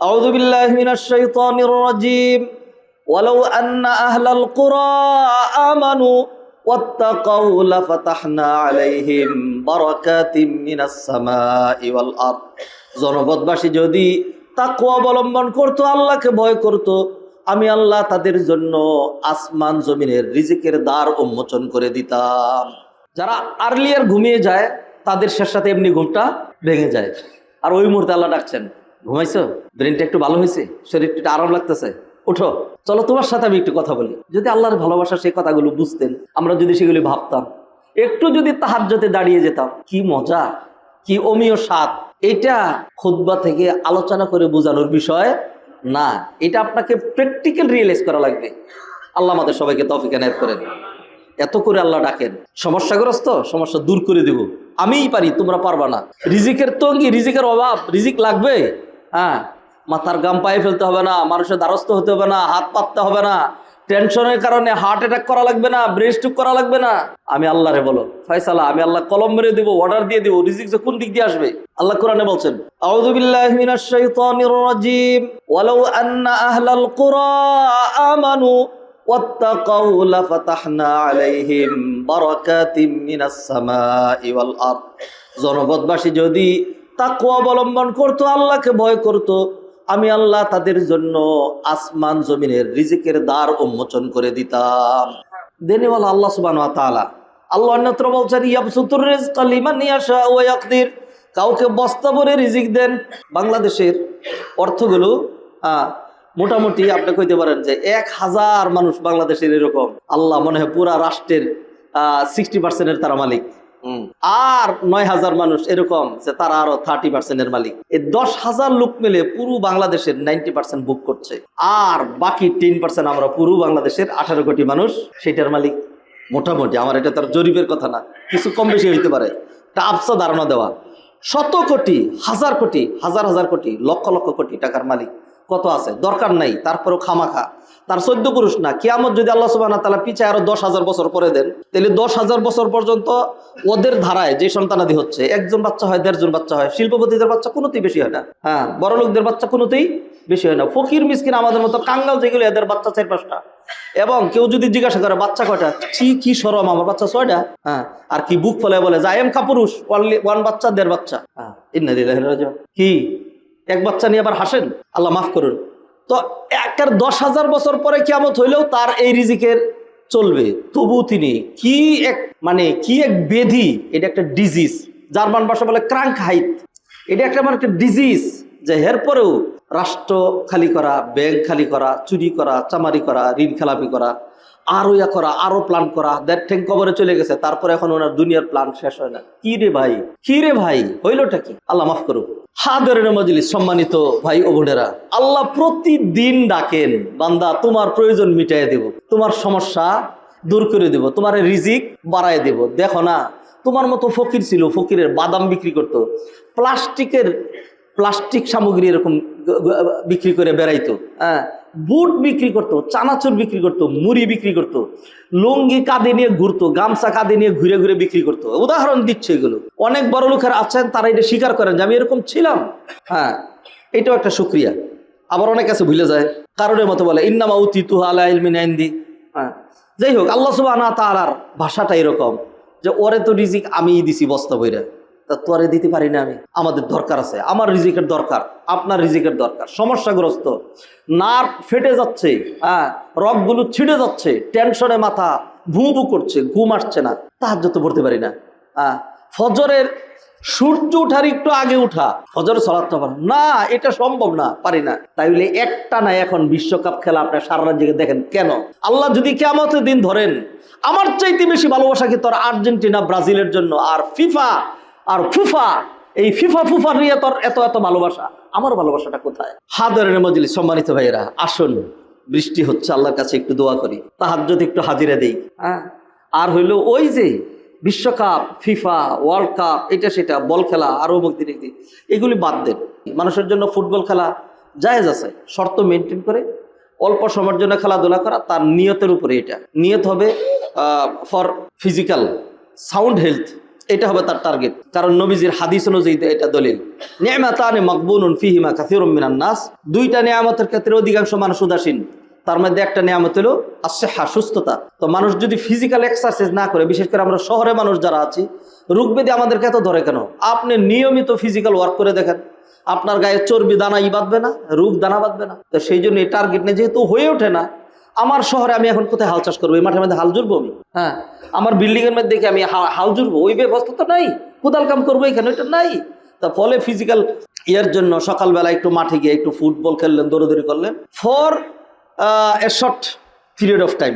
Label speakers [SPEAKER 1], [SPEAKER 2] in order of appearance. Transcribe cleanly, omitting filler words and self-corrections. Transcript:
[SPEAKER 1] আউযু বিল্লাহি মিনাশ শাইতানির রাজীম ওয়ালাউ আন্না আহলাল কুরা আমানু ওয়াত্তাকাউ লাফাতাহনা আলাইহিম বারাকাতিম মিনাস সামাই ওয়াল আরদ। জনপদবাসী যদি তাকওয়া অবলম্বন করত, আল্লাহকে ভয় করত, আমি আল্লাহ তাদের জন্য আসমান জমিনের রিজিকের দ্বার উন্মোচন করে দিতাম। যারা আর্লিয়ার ঘুমিয়ে যায় তাদের শেষ সাথে এমনি ঘুমটা ভেঙে যায়, আর ওই মুহূর্তে আল্লাহ ডাকছেন, ঘুমাইছো, ব্রেনটা একটু ভালো হয়েছে, শরীরটা একটু আরাম লাগতেছে, উঠো, চলো তোমার সাথে আমি একটু কথা বলি। যদি আল্লাহর ভালোবাসা সেই কথাগুলো বুঝতেন, আমরা যদি সেগুলি ভাবতাম, একটু যদি তাহাজ্জুদে দাঁড়িয়ে যেতাম, কি মজা, কি অমীয় স্বাদ। এটা খুতবা থেকে আলোচনা করে বোঝানোর বিষয় না, এটা আপনাকে প্র্যাকটিক্যাল রিয়েলাইজ করা লাগবে। আল্লাহ আমাদের সবাইকে তৌফিক এনায়েত করেন। এত করে আল্লাহ ডাকেন, সমস্যাগ্রস্ত, সমস্যা দূর করে দেব, আমিই পারি, তোমরা পারবা না। রিজিকের তঙ্গি, রিজিকের অভাব, রিজিক লাগবে, হ্যাঁ, মাথার গাম পায়ে ফেলতে হবে না, মানুষের দ্বারস্থ হতে হবে না, হাত পাততে হবে না, টেনশনের কারণে হার্ট অ্যাটাক করা লাগবে না, ব্রেন স্ট্রোক করা লাগবে না। আমি আল্লাহরে বলো ফয়সালা, আমি আল্লাহ কলম মেরে দেবো, অর্ডার দিয়ে দেবো, রিজিক যে কোন দিক দিয়ে আসবে। আল্লাহ কোরআনে বলছেন, আউযু বিল্লাহি মিনাশ শাইতানির রাজীম ওয়ালাউ আন্না আহলাল কুরা আমানু ওয়াত্তাকাউ লাফাতাহনা আলাইহিম বারাকাতিম মিনাস সামাই ওয়াল আরদ। জনপদবাসী যদি তাকওয়া অবলম্বন করত, আল্লাহকে ভয় করত, আমি আল্লাহ তাদের জন্য আসমান জমিনের রিজিকের দ্বার উন্মোচন করে দিতাম। দেনেওয়ালা আল্লাহ সুবহানাহু ওয়া তাআলা। আল্লাহ অন্যত্র বলছেন, ইয়াবসুতুর রিজকা লিমান ইয়াশা ওয়া ইয়াকদির, কাউকে বস্তা ভরে রিজিক দেন। বাংলাদেশের অর্থগুলো মোটামুটি আপনি কইতে পারেন যে 1000 মানুষ বাংলাদেশের এরকম, আল্লাহ মনে হয় পুরা রাষ্ট্রের 60% তারা মালিক, আর 9000 মানুষ এরকম যে তারা আরো 30% মালিক। এই 10,000 লোক মিলে পুরো বাংলাদেশের 90% বুক করছে, আর বাকি 10% আমরা পুরো বাংলাদেশের 18 কোটি মানুষ সেটার মালিক। মোটামুটি, আমার এটা তার জরিপের কথা না, কিছু কম বেশি হইতে পারে, একটা আবসা ধারণা দেওয়া। শত কোটি, হাজার কোটি, হাজার হাজার কোটি, লক্ষ লক্ষ কোটি টাকার মালিক কত আছে, দরকার নাই, তারপরেও খামাখা। তার 14 পুরুষ না, কিয়ামত যদি আল্লাহ সুবহানাহু ওয়া তাআলা পিছায় আরো 10,000 বছর পরে দেন, তাহলে 10,000 বছর পর্যন্ত ওদের ধারায় যে সন্তানাদি হচ্ছে, একজন বাচ্চা হয়, 1.5 জন বাচ্চা হয়, শিল্পপতিদের বাচ্চা কোনোতেই বেশি হয় না, হ্যাঁ, বড় লোকদের বাচ্চা কোনোতেই বেশি হয় না। ফকির মিসকিন আমাদের মতো কাঙ্গাল যেগুলো, এদের বাচ্চা 4-5টা। এবং কেউ যদি জিজ্ঞাসা করে বাচ্চা কয়টা, কি শরম, আমার বাচ্চা 6টা, হ্যাঁ, আর কি বুক ফলে বলে যাই এম কাপুরুষ, 1 বাচ্চা 1.5 বাচ্চা, হ্যাঁ, ইন্না লিল্লাহি ওয়া ইন্না ইলাইহি রাজিউন। কি এক বাচ্চা নিয়ে আবার হাসেন, আল্লাহ মাফ করুন। তো 10,000 বছর পরে কিয়ামত হইলেও তার এই রিজিকের চলবে, তবু তিনি কি এক ব্যাধি, এটা একটা ডিজিজ, জার্মান ভাষা বলে ক্রাঙ্ক হাইট, এটা একটা একটা ডিজিজ, যে এরপরেও রাষ্ট্র খালি করা, ব্যাংক খালি করা, চুরি করা, চামারি করা, ঋণ খেলাপি করা, আরো করা, আরো প্ল্যান করা, দেড় ঠ্যাং কবরে চলে গেছে, তারপরে এখন ওনার দুনিয়ার প্ল্যান শেষ হয় না। কি রে ভাই, হইলটা কি? আল্লাহ মাফ করুক। হাদরের মজলিস, সম্মানিত ভাই ও বোনেরা, আল্লাহ প্রতিদিন ডাকেন, বান্দা তোমার প্রয়োজন মিটাই দেব, তোমার সমস্যা দূর করে দেব, তোমার রিজিক বাড়ায় দেব। দেখো না, তোমার মতো ফকির ছিল, ফকিরের বাদাম বিক্রি করতো, প্লাস্টিক সামগ্রী এরকম বিক্রি করে বেড়াইতো, হ্যাঁ, বুট বিক্রি করতো, চানাচুর বিক্রি করতো, মুড়ি বিক্রি করতো, লুঙ্গি কাঁধে নিয়ে ঘুরতো, গামছা কাঁধে নিয়ে ঘুরে ঘুরে বিক্রি করতো। উদাহরণ দিচ্ছে এগুলো। অনেক বড় লোকের আছেন, তারা এটা স্বীকার করেন যে আমি এরকম ছিলাম, হ্যাঁ, এটাও একটা শুকরিয়া। আবার অনেক আছে ভুলে যায়, কারণের মতো বলে ইন্নামা উতিতুহু আলা ইলমিন ইনদি, হ্যাঁ। যাই হোক, আল্লাহ সুবহানাহু ওয়া তাআলার ভাষাটা এরকম যে ওরে তো রিজিক আমিই দিছি বস্তা বইরা, তা তোরে দিতে পারি না আমি, আমাদের দরকার আছে, আমার রিজিকের দরকার, আপনার রিজিকের দরকার। সমস্যাগ্রস্ত, নার্ভ ফেটে যাচ্ছে, হ্যাঁ, রগগুলো ছিঁড়ে যাচ্ছে, টেনশনে মাথা ভু ভু করছে, ঘুম আসছে না, তাহাজ্জুদ পড়তে পারি না, হ্যাঁ, ফজরের সূর্য ওঠার একটু আগে উঠা, ফজরের সালাতটা না, এটা সম্ভব না, পারি না। তাইলে একটা না, এখন বিশ্বকাপ খেলা আপনার সারা রাত জেগে দেখেন কেন? আল্লাহ যদি কিয়ামতের দিন ধরেন, আমার চাইতে বেশি ভালোবাসা কি তোর আর্জেন্টিনা ব্রাজিলের জন্য, আর ফিফা আর ফুফা, এই ফিফা ফুফার নিয়ে তোর এত এত ভালোবাসা, আমার ভালোবাসাটা কোথায়? হাদরের মজলিস, সম্মানিত ভাইয়েরা, আসুন, বৃষ্টি হচ্ছে, আল্লাহর কাছে একটু দোয়া করি, তাহাজ্জুদ একটু হাজিরা দেই, হ্যাঁ। আর হইলো ওই যে বিশ্বকাপ, ফিফা, ওয়ার্ল্ড কাপ, এটা সেটা, বল খেলা, আরো এগুলি বাদ দেন। মানুষের জন্য ফুটবল খেলা জায়েজ আছে, শর্ত মেনটেন করে অল্প সময়ের জন্য খেলাধুলা করা, তার নিয়তের উপরে। এটা নিয়ত হবে ফর ফিজিক্যাল সাউন্ড হেলথ, এটা হবে তার টার্গেট, কারণ নবীজির হাদিস অনুযায়ী এটা দলিল। নি'মাতানি মাকবুনুন ফিহিমা কাসীরুম মিনান নাস, দুইটা নিয়ামতের ক্ষেত্রে অধিকাংশ মানুষ উদাসীন। তার মধ্যে একটা নিয়ামত হলো আসিহা, সুস্থতা। তো মানুষ যদি ফিজিক্যাল এক্সারসাইজ না করে, বিশেষ করে আমরা শহরে মানুষ যারা আছি, রোগ ব্যাধি আমাদেরকে এত ধরে কেন? আপনি নিয়মিত ফিজিক্যাল ওয়ার্ক করে দেখেন, আপনার গায়ে চর্বি দানাই বাঁধবে না, রোগ দানা বাঁধবে না। তো সেই জন্য এই টার্গেট নিয়ে যেহেতু হয়ে ওঠে না, আমার শহরে আমি এখন কোথায় হাল চাষ করবো? এই মাঠের মধ্যে হাল জুড়বো আমি? হ্যাঁ, আমার বিল্ডিং এর মধ্যে দেখি আমি হাল জুড়বো, ওই ব্যবস্থা তো নাই। কোদাল কাম করবো এখানে, ওইটা নাই। তা ফলে ফিজিক্যাল ইয়ার জন্য সকালবেলা একটু মাঠে গিয়ে একটু ফুটবল খেললেন, দৌড়াদৌড়ি করলেন for a short period of time.